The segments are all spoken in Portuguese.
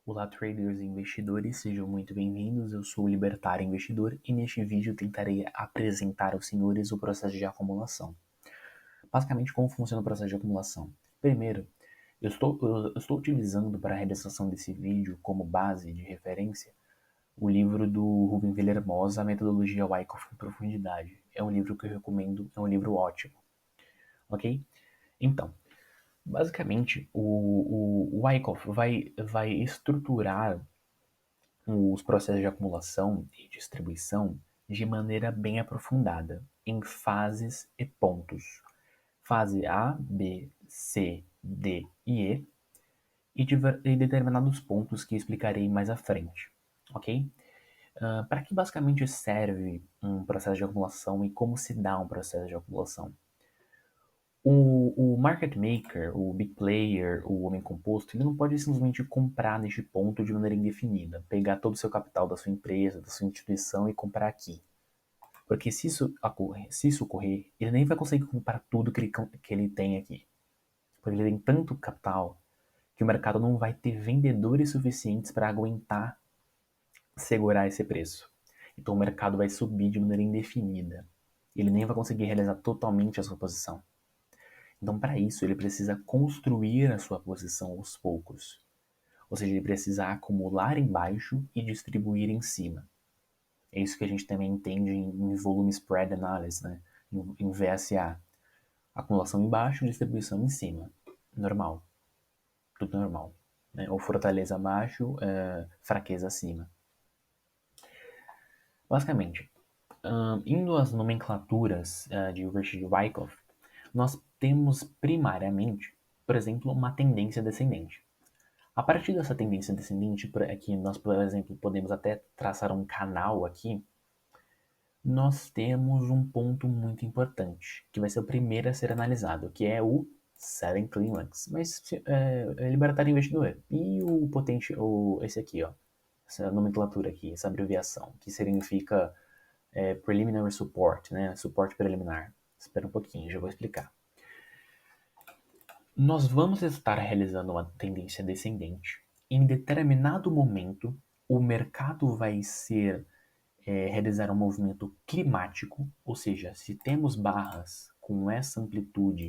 Olá, traders e investidores, sejam muito bem-vindos. Eu sou o Libertário Investidor e neste vídeo tentarei apresentar aos senhores o processo de acumulação. Basicamente, como funciona o processo de acumulação? Primeiro, eu estou utilizando para a realização desse vídeo como base de referência o livro do Rubem Villahermosa, A Metodologia Wyckoff em Profundidade. É um livro que eu recomendo, é um livro ótimo, ok? Então, basicamente, o Wyckoff vai estruturar os processos de acumulação e distribuição de maneira bem aprofundada, em fases e pontos. Fase A, B, C, D e E, e determinados pontos que explicarei mais à frente, ok? Para que basicamente serve um processo de acumulação e como se dá um processo de acumulação? O market maker, o big player, o homem composto, ele não pode simplesmente comprar neste ponto de maneira indefinida, pegar todo o seu capital da sua empresa, da sua instituição e comprar aqui. Porque se isso ocorrer, ele nem vai conseguir comprar tudo que ele tem aqui. Porque ele tem tanto capital que o mercado não vai ter vendedores suficientes para aguentar segurar esse preço. Então o mercado vai subir de maneira indefinida. Ele nem vai conseguir realizar totalmente a sua posição. Então, para isso, ele precisa construir a sua posição aos poucos. Ou seja, ele precisa acumular embaixo e distribuir em cima. É isso que a gente também entende em volume spread analysis, né? Em VSA. Acumulação embaixo, distribuição em cima. Normal. Tudo normal. Né? Ou fortaleza abaixo, fraqueza acima. Basicamente, indo às nomenclaturas de Hilbert de Wyckoff, nós temos primariamente, por exemplo, uma tendência descendente. A partir dessa tendência descendente, aqui nós, por exemplo, podemos até traçar um canal aqui, nós temos um ponto muito importante, que vai ser o primeiro a ser analisado, que é o Selling Climax. Mas é libertário investidor. E o potente, esse aqui, ó, essa nomenclatura aqui, essa abreviação, que significa Preliminary Support, né? Suporte preliminar. Espera um pouquinho, já vou explicar. Nós vamos estar realizando uma tendência descendente. Em determinado momento, o mercado vai realizar um movimento climático, ou seja, se temos barras com essa amplitude,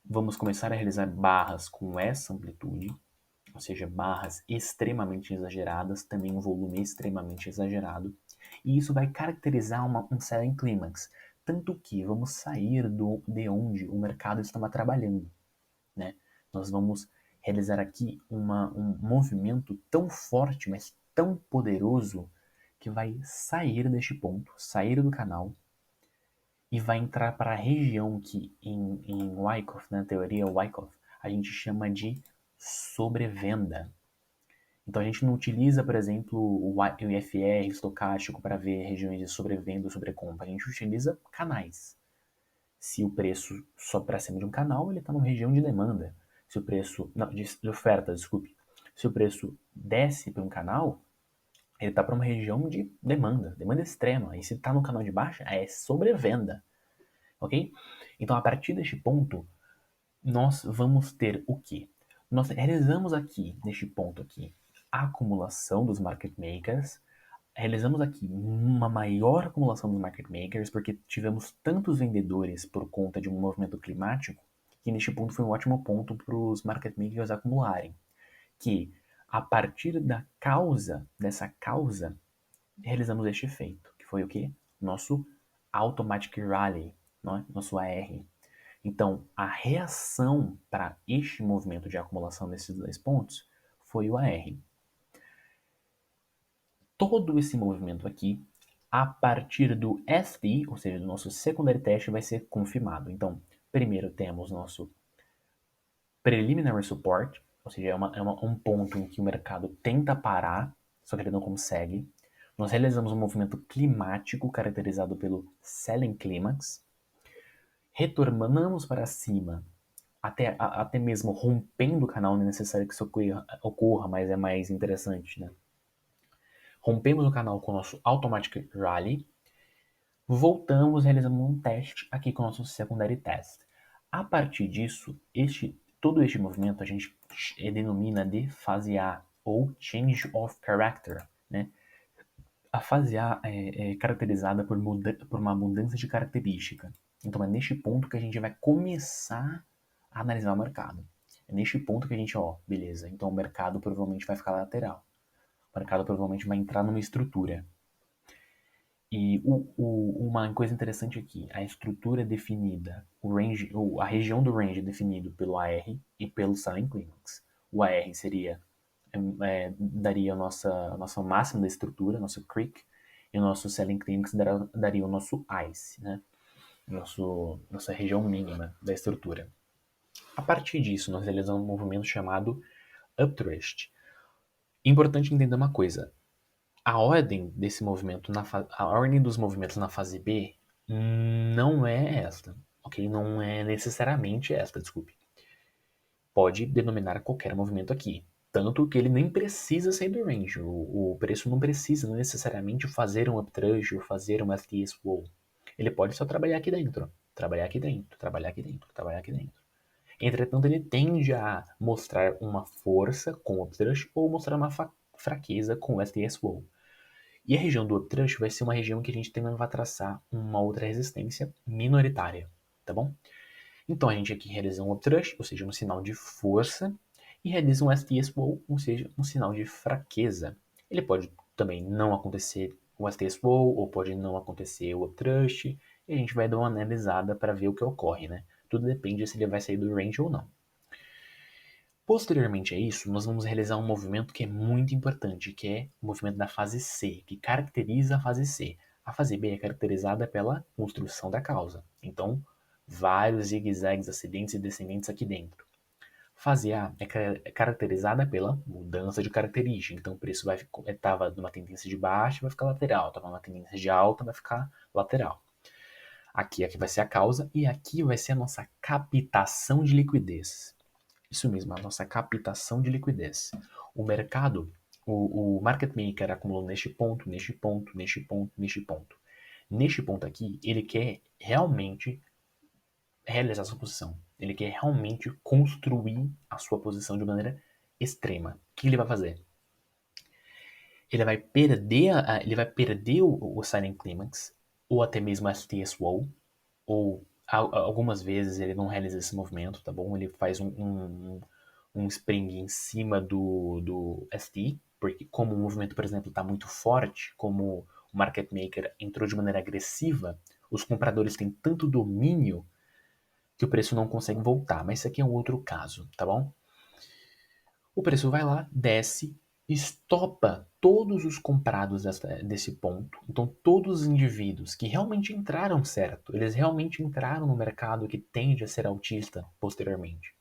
vamos começar a realizar barras com essa amplitude, ou seja, barras extremamente exageradas, também um volume extremamente exagerado, e isso vai caracterizar um selling climax, tanto que vamos sair de onde o mercado estava trabalhando, né? Nós vamos realizar aqui um movimento tão forte, mas tão poderoso, que vai sair deste ponto, sair do canal, e vai entrar para a região que em Wyckoff, na teoria Wyckoff, a gente chama de sobrevenda. Então a gente não utiliza, por exemplo, o IFR estocástico para ver regiões de sobrevenda ou sobrecompra. A gente utiliza canais. Se o preço sobe para cima de um canal, ele está numa região de demanda. Se o preço, não, de oferta, desculpe. Se o preço desce para um canal, ele está para uma região de demanda, demanda extrema. E se está no canal de baixa, é sobrevenda, ok? Então a partir deste ponto, nós vamos ter o quê? Nós realizamos aqui, neste ponto aqui, a acumulação dos market makers, realizamos aqui uma maior acumulação dos market makers, porque tivemos tantos vendedores por conta de um movimento climático, que neste ponto foi um ótimo ponto para os market makers acumularem. Que a partir dessa causa, realizamos este efeito, que foi o quê? Nosso Automatic Rally, nosso AR. Então, a reação para este movimento de acumulação desses dois pontos foi o AR. Todo esse movimento aqui, a partir do SD, ou seja, do nosso secundário teste, vai ser confirmado. Então, primeiro temos nosso preliminary support, ou seja, um ponto em que o mercado tenta parar, só que ele não consegue. Nós realizamos um movimento climático caracterizado pelo selling climax. Retornamos para cima, até mesmo rompendo o canal, não é necessário que isso ocorra, mas é mais interessante, né? Rompemos o canal com o nosso Automatic Rally, voltamos realizando um teste aqui com o nosso Secondary Test. A partir disso, todo este movimento a gente denomina de fase A, ou Change of Character, né? A fase A é caracterizada por uma mudança de característica. Então é neste ponto que a gente vai começar a analisar o mercado. É neste ponto que a gente, beleza, então o mercado provavelmente vai ficar lateral. O mercado provavelmente vai entrar numa estrutura. E uma coisa interessante aqui, a estrutura é definida, a região do range é definido pelo AR e pelo Selling Climax. O AR seria, daria a nossa máxima da estrutura, nosso creek, e o nosso Selling Climax daria o nosso ICE, né? Nossa região mínima da estrutura. A partir disso, nós realizamos um movimento chamado Uptrust. Importante entender uma coisa, a ordem desse movimento, a ordem dos movimentos na fase B não é esta, ok? Não é necessariamente esta, desculpe. Pode denominar qualquer movimento aqui. Tanto que ele nem precisa sair do range. O preço não precisa necessariamente fazer um uptrust ou fazer um FT swell. Ele pode só trabalhar aqui dentro. Trabalhar aqui dentro, trabalhar aqui dentro, trabalhar aqui dentro. Entretanto, ele tende a mostrar uma força com o uptrust ou mostrar uma fraqueza com o FT swell. E a região do uptrust vai ser uma região que a gente também vai traçar uma outra resistência minoritária, tá bom? Então a gente aqui realiza um uptrust, ou seja, um sinal de força, e realiza um STS Wall, ou seja, um sinal de fraqueza. Ele pode também não acontecer o STS Wall, ou pode não acontecer o uptrust, e a gente vai dar uma analisada para ver o que ocorre, né? Tudo depende se ele vai sair do range ou não. Posteriormente a isso, nós vamos realizar um movimento que é muito importante, que é o movimento da fase C, que caracteriza a fase C. A fase B é caracterizada pela construção da causa. Então, vários zigue-zagues ascendentes e descendentes aqui dentro. Fase A é caracterizada pela mudança de característica. Então, o preço estava numa tendência de baixa, vai ficar lateral. Estava numa tendência de alta, vai ficar lateral. Aqui vai ser a causa e aqui vai ser a nossa captação de liquidez. Isso mesmo, a nossa captação de liquidez. O mercado, o market maker acumulou neste ponto, neste ponto, neste ponto, neste ponto. Neste ponto aqui, ele quer realmente realizar sua posição. Ele quer realmente construir a sua posição de maneira extrema. O que ele vai fazer? Ele vai perder o Silent Climax, ou até mesmo a STS Wall, ou algumas vezes ele não realiza esse movimento, tá bom? Ele faz um spring em cima do ST, porque como o movimento, por exemplo, está muito forte, como o market maker entrou de maneira agressiva, os compradores têm tanto domínio que o preço não consegue voltar. Mas isso aqui é um outro caso, tá bom? O preço vai lá, desce, estopa todos os comprados desse ponto. Então, todos os indivíduos que realmente entraram certo, eles realmente entraram no mercado que tende a ser altista posteriormente.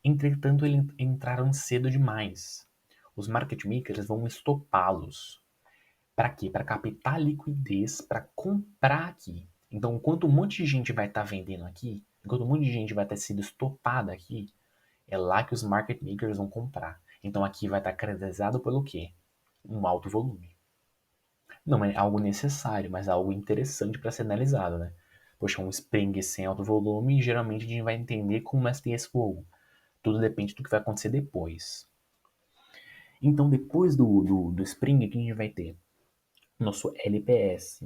Entretanto, eles entraram cedo demais. Os market makers vão estopá-los. Para quê? Para captar liquidez, para comprar aqui. Então, enquanto um monte de gente vai estar vendendo aqui, enquanto um monte de gente vai ter sido estopada aqui, é lá que os market makers vão comprar. Então, aqui vai estar caracterizado pelo quê? Um alto volume. Não é algo necessário, mas algo interessante para ser analisado, né? Poxa, um spring sem alto volume, geralmente a gente vai entender como STS Flow. Tudo depende do que vai acontecer depois. Então, depois do spring, o que a gente vai ter? Nosso LPS.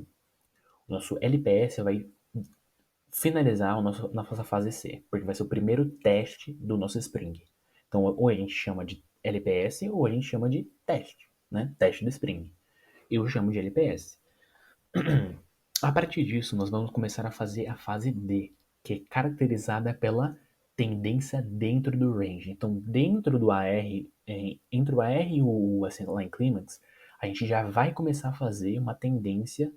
O nosso LPS vai finalizar na nossa fase C, porque vai ser o primeiro teste do nosso Spring. Então, ou a gente chama de LPS ou a gente chama de teste, né? Teste do Spring. Eu chamo de LPS. A partir disso, nós vamos começar a fazer a fase D, que é caracterizada pela tendência dentro do range. Então, dentro do AR, entre o AR e o Line Climax, a gente já vai começar a fazer uma tendência,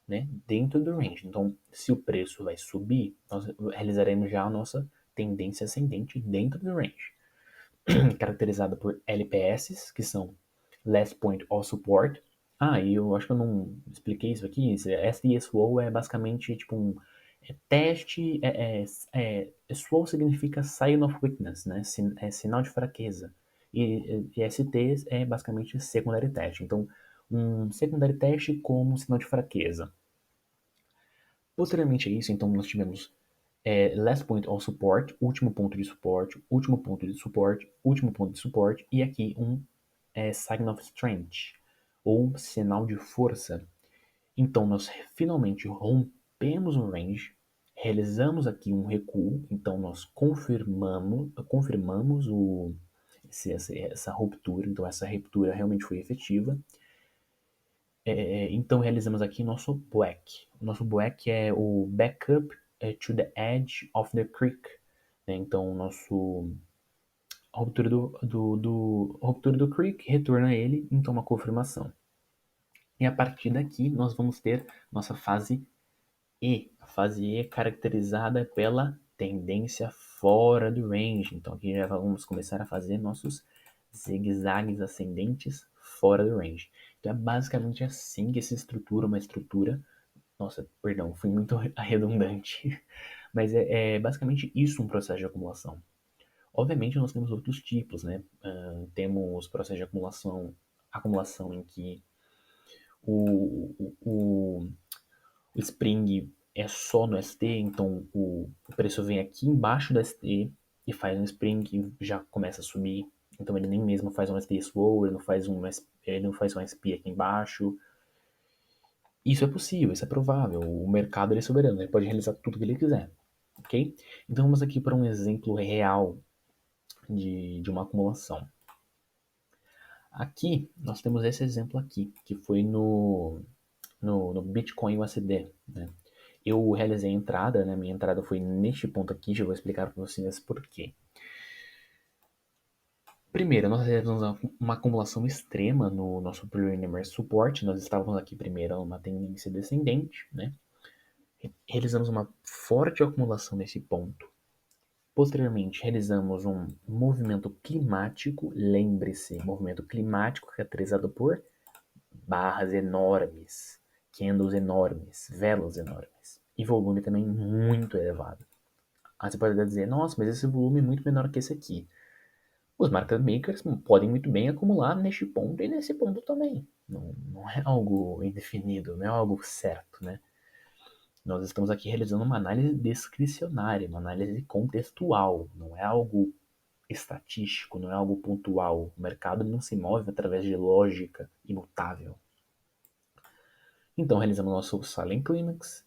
né, dentro do range. Então, se o preço vai subir, nós realizaremos já a nossa tendência ascendente dentro do range, caracterizada por LPS, que são Last Point of Support. E eu acho que eu não expliquei isso aqui. SDSWOW é basicamente tipo um teste. SWOW significa Sign of Weakness, né? Sinal de fraqueza. E ST é basicamente Secondary Test. Então, um Secondary Test como sinal de fraqueza. Posteriormente a isso, então, nós tivemos last point of support, último ponto de suporte, último ponto de suporte, último ponto de suporte, e aqui um sign of strength, ou sinal de força. Então, nós finalmente rompemos o range, realizamos aqui um recuo, então nós confirmamos essa ruptura, então essa ruptura realmente foi efetiva. Então, realizamos aqui nosso black. O nosso black é o backup to the edge of the creek. Né? Então, a ruptura do creek retorna ele, então uma confirmação. E a partir daqui, nós vamos ter nossa fase E. A fase E é caracterizada pela tendência fora do range. Então, aqui já vamos começar a fazer nossos zigue-zagues ascendentes fora do range. Então, é basicamente assim que se estrutura uma estrutura. Nossa, perdão, fui muito redundante. Mas é basicamente isso um processo de acumulação. Obviamente, nós temos outros tipos, né? Temos processo de acumulação em que o Spring é só no ST, então o preço vem aqui embaixo do ST e faz um Spring e já começa a subir. Então ele nem mesmo faz um ST slow, ele não faz um SP aqui embaixo. Isso é possível, isso é provável. O mercado ele é soberano, ele pode realizar tudo que ele quiser. Ok? Então vamos aqui para um exemplo real de uma acumulação. Aqui nós temos esse exemplo aqui, que foi no Bitcoin USD, né? Eu realizei a entrada, né? Minha entrada foi neste ponto aqui, já vou explicar para vocês por quê. Primeiro, nós realizamos uma acumulação extrema no nosso preliminary support. Nós estávamos aqui primeiro numa tendência descendente, né? Realizamos uma forte acumulação nesse ponto. Posteriormente, realizamos um movimento climático. Lembre-se, movimento climático caracterizado por barras enormes, candles enormes, velas enormes e volume também muito elevado. Aí você pode até dizer, nossa, mas esse volume é muito menor que esse aqui. Os market makers podem muito bem acumular neste ponto e nesse ponto também. Não é algo indefinido, não é algo certo, né? Nós estamos aqui realizando uma análise discricionária, uma análise contextual, não é algo estatístico, não é algo pontual. O mercado não se move através de lógica imutável. Então, realizamos nosso Silent Climax,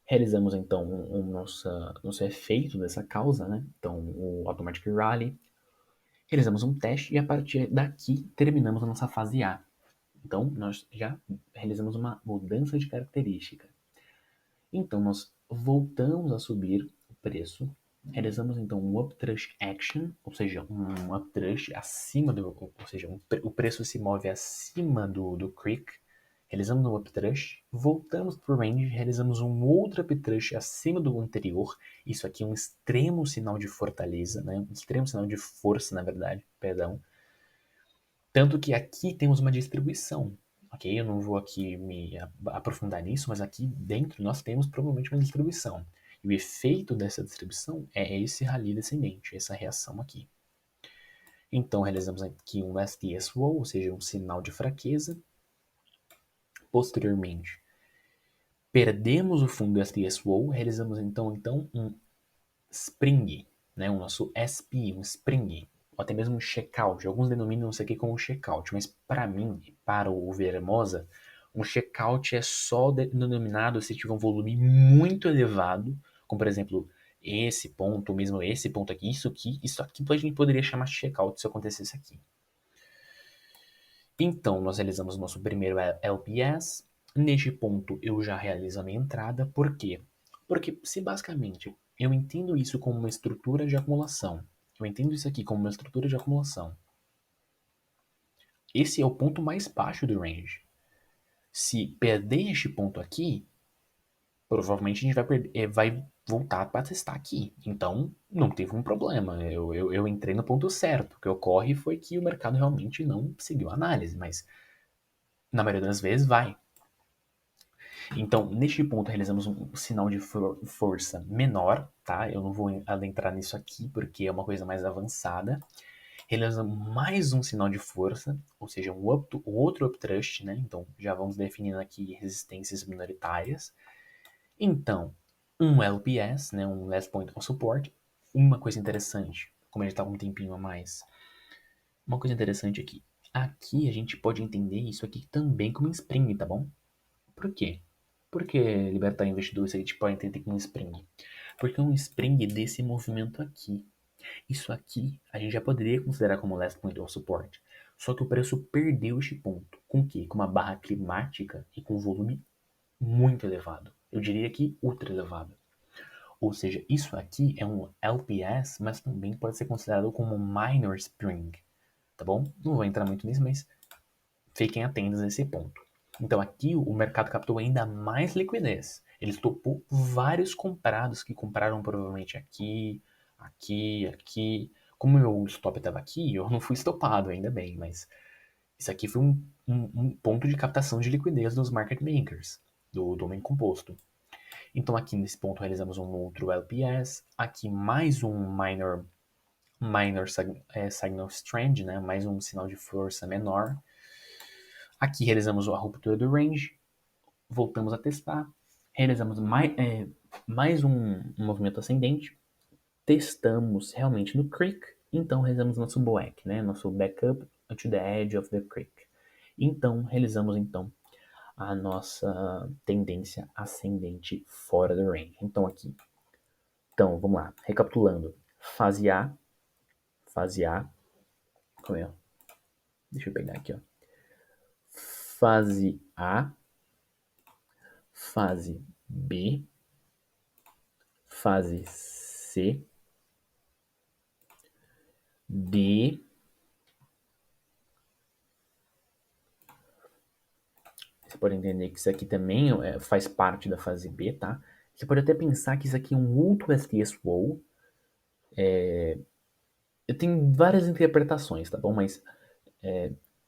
realizamos então o nosso efeito dessa causa, né? Então, o Automatic Rally, realizamos um teste e a partir daqui terminamos a nossa fase A. Então, nós já realizamos uma mudança de característica. Então, nós voltamos a subir o preço, realizamos então um upthrust action, ou seja, um upthrust acima ou seja, o preço se move acima do creek, realizamos um upthrust, voltamos para o range, realizamos um outro upthrust acima do anterior. Isso aqui é um extremo sinal de fortaleza, né? Um extremo sinal de força, na verdade, perdão. Tanto que aqui temos uma distribuição, ok? Eu não vou aqui me aprofundar nisso, mas aqui dentro nós temos provavelmente uma distribuição. E o efeito dessa distribuição é esse rally descendente, essa reação aqui. Então, realizamos aqui um STS Roll, ou seja, um sinal de fraqueza. Posteriormente, perdemos o fundo do STS Roll, realizamos então um Spring, né? O nosso SP, um Spring, ou até mesmo um checkout. Alguns denominam isso aqui como checkout, mas para mim, para o Vermosa, um checkout é só denominado se tiver um volume muito elevado, como por exemplo esse ponto, ou mesmo esse ponto aqui, isso aqui a gente poderia chamar de checkout se acontecesse aqui. Então, nós realizamos o nosso primeiro LPS. Neste ponto, eu já realizo a minha entrada. Por quê? Porque se basicamente eu entendo isso como uma estrutura de acumulação, eu entendo isso aqui como uma estrutura de acumulação, esse é o ponto mais baixo do range. Se perder este ponto aqui, provavelmente a gente vai voltar para testar aqui. Então, não teve um problema. Eu entrei no ponto certo. O que ocorre foi que o mercado realmente não seguiu a análise, mas na maioria das vezes vai. Então, neste ponto, realizamos um sinal de força menor, tá? Eu não vou adentrar nisso aqui, porque é uma coisa mais avançada. Realizamos mais um sinal de força, ou seja, um outro upthrust, né? Então, já vamos definindo aqui resistências minoritárias. Então, um LPS, né, um Last Point of Support. Uma coisa interessante, como ele está com um tempinho a mais, uma coisa interessante aqui. Aqui a gente pode entender isso aqui também como spring, tá bom? Por quê? Por que libertar investidor isso a gente pode entender como spring? Porque um spring desse movimento aqui. Isso aqui a gente já poderia considerar como last point of support. Só que o preço perdeu este ponto. Com o quê? Com uma barra climática e com volume muito elevado. Eu diria que ultra elevado. Ou seja, isso aqui é um LPS, mas também pode ser considerado como um minor spring. Tá bom? Não vou entrar muito nisso, mas fiquem atentos a esse ponto. Então aqui o mercado captou ainda mais liquidez. Ele topou vários comprados que compraram provavelmente aqui, aqui, aqui. Como meu stop estava aqui, eu não fui estopado, ainda bem, mas isso aqui foi um ponto de captação de liquidez dos market makers, do homem composto. Então aqui nesse ponto realizamos um outro LPS, aqui mais um minor signal strength, né? Mais um sinal de força menor. Aqui realizamos a ruptura do range, voltamos a testar, realizamos mais um movimento ascendente, testamos realmente no creek, então realizamos nosso back, né? Nosso backup to the edge of the creek. Então realizamos então a nossa tendência ascendente fora do range. Então aqui, então vamos lá, recapitulando, fase A, como é? Deixa eu pegar aqui, ó. Fase A, fase B, fase C, D. Você pode entender que isso aqui também faz parte da fase B, tá? Você pode até pensar que isso aqui é um outro STS Wall. Eu tenho várias interpretações, tá bom? Mas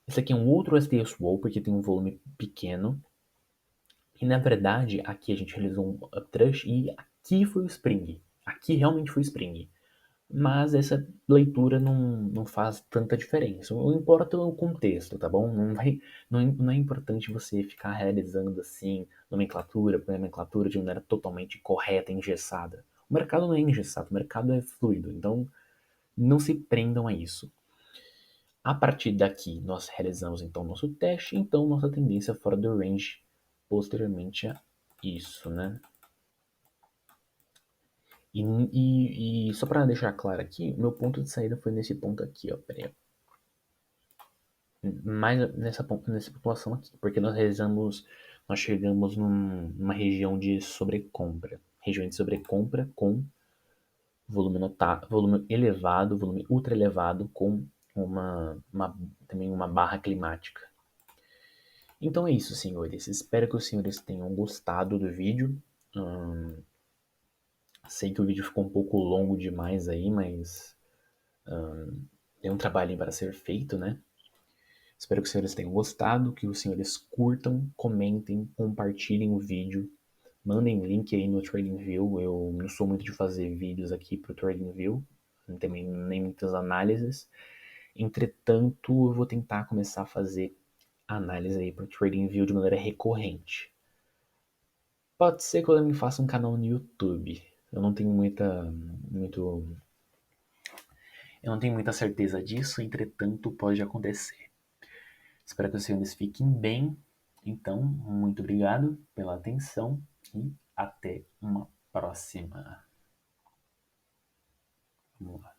isso aqui é um outro STS Wall porque tem um volume pequeno. E na verdade, aqui a gente realizou um uptrush e aqui foi o Spring. Aqui realmente foi o Spring. Mas essa leitura não faz tanta diferença. O que importa é o contexto, tá bom? Não é importante você ficar realizando assim nomenclatura por nomenclatura de maneira totalmente correta, engessada. O mercado não é engessado, o mercado é fluido, então não se prendam a isso. A partir daqui, nós realizamos então nosso teste, então nossa tendência fora do range posteriormente a isso, né? E só para deixar claro aqui, meu ponto de saída foi nesse ponto aqui, ó. Peraí, mais nessa população aqui, porque nós chegamos numa região de sobrecompra, região de sobrecompra com volume elevado, volume ultra elevado, com também uma barra climática. Então é isso, senhores. Espero que os senhores tenham gostado do vídeo. Sei que o vídeo ficou um pouco longo demais aí, mas tem um trabalho para ser feito, né? Espero que os senhores tenham gostado, que os senhores curtam, comentem, compartilhem o vídeo, mandem link aí no TradingView. Eu não sou muito de fazer vídeos aqui para o TradingView, também nem muitas análises. Entretanto, eu vou tentar começar a fazer análise aí para o TradingView de maneira recorrente. Pode ser que eu também faça um canal no YouTube. Eu não tenho muita certeza disso, entretanto pode acontecer. Espero que os senhores fiquem bem. Então, muito obrigado pela atenção e até uma próxima. Vamos lá.